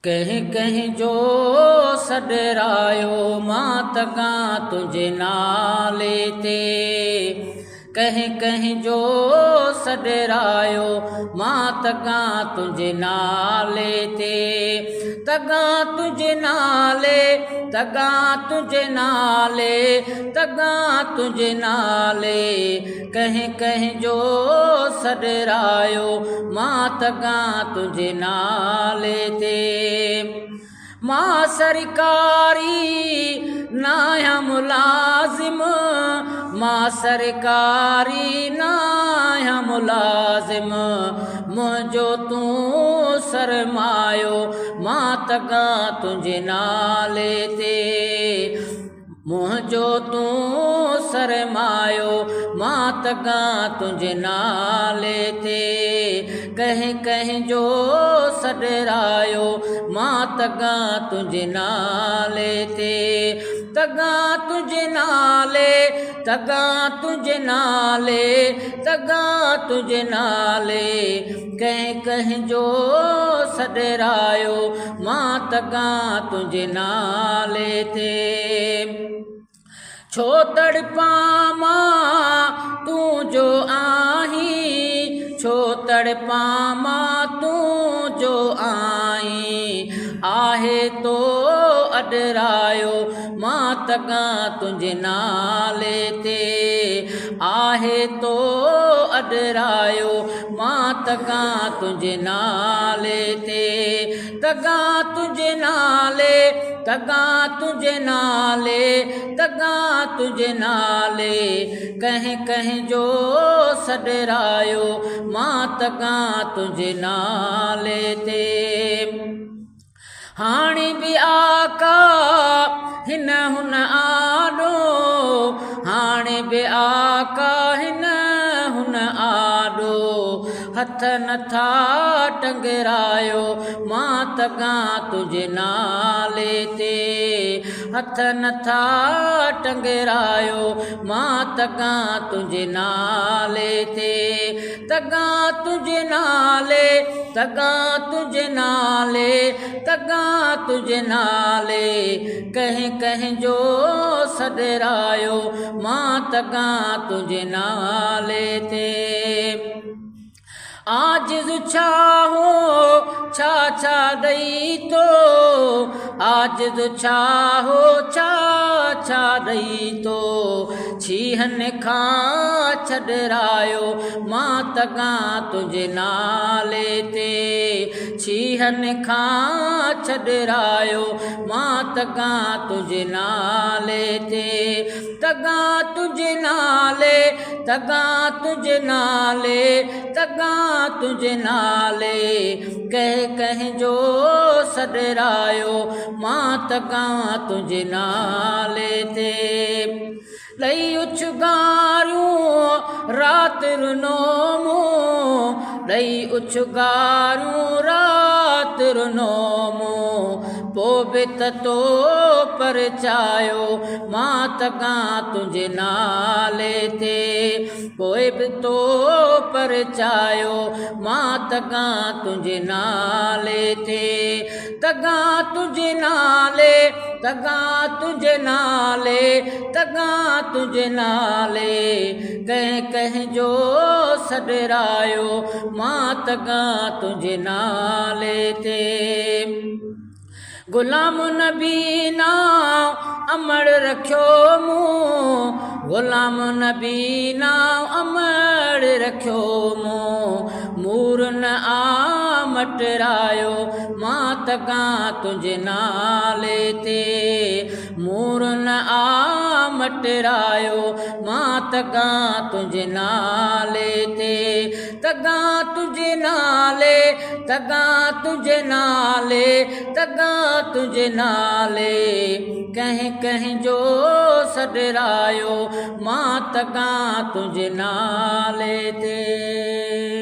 कहीं कहीं जो सॾरायो मां तॻां तुंहिंजे नाले ते कहीं कहीं जो सॾरायो मां तॻां तुंहिंजे नाले ते तॻां तुंहिंजे नाले तॻां तुंहिंजे नाले तॻां तुंहिंजे नाले कहीं कहीं जो सॾरायो मां तॻां तुंहिंजे नाले ते मां सरकारी नाहियां मुलाज़िम मां सरकारी नाहियां मुलाज़िम मुंहिंजो तूं सरमायो मां तॻां तुंहिंजे नाले ते मुंहिंजो तूं सरमायो मां तॻां तुंहिंजे नाले ते कहीं कहीं जो सॾरायो मां तॻां तुंहिंजे नाले ते तॻां तुंहिंजे नाले तॻां तुंहिंजे नाले तॻां तुंहिंजे नाले कहीं कहीं जो सॾरायो मां तॻां तुंहिंजे नाले ते छो तड़पां मां तूं जो आहीं छो तड़पां मां तूं जो आहीं आहे तो अॾरायो मां तॻां तुंहिंजे नाले ते आहे तो अॾरायो मां तॻां तुंहिंजे नाले ते तॻां तुंहिंजे नाले तॻां तुंहिंजे नाले तॻां तुंहिंजे नाले कहीं कहीं जो सॾरायो मां तॻां तुंहिंजे नाले ते हाणे बि आका हिन हुन आॾो हाणे बि आका हिन हुन आॾो हथ नथा टंगरायो मां तॻां तुंहिंजे नाले ते हथ नथा टंगरायो मां तॻां तुंहिंजे नाले ते तॻां तुंहिंजे नाले तॻां तुंहिंजे नाले तॻां तुंहिंजे नाले कहीं कहीं जो सॾरायो मां तॻां तुंहिंजे नाले ते आजिज़ छा हो छा छा ॾेई तो आजिज़ छा हो छा छा ॾेई तो छीहनि खां छॾरायो मां तॻां तुंहिंजे नाले ते छीहनि खां छॾरायो मां तॻां तुंहिंजे नाले ते तॻां तुंहिंजे नाले तॻां तुंहिंजे नाले तॻां तुंहिंजे नाले कहीं कहीं जो सॾरायो मां तॻां तुंहिंजे नाले ते ॾेई उछगारियूं राति रुनो मूं ॾेई उछगारियूं राति रुनो मूं पोइ बि त तो परचायो मां तॻां तुंहिंजे नाले ते पोइ बि तो परचायो मां तॻां तुंहिंजे नाले ते तॻां तुंहिंजे नाले तॻां तुंहिंजे नाले तॻां तुंहिंजे नाले कहीं कहीं जो सॾरायो मां तॻां तुंहिंजे नाले ते ग़ुलाम नबी नाम अमर रखियो मूं ग़ुलाम नबी नाम अमर रखियो मूं मूर न आ मटरायो मां तॻां तुंहिंजे नाले ते मूर न आ मटरायो मां तॻां तुंहिंजे नाले ते तॻां तुंहिंजे नाले तॻां तुंहिंजे नाले तॻां तुंहिंजे नाले कहीं कहीं जो सॾरायो मां तॻां तुंहिंजे नाले ते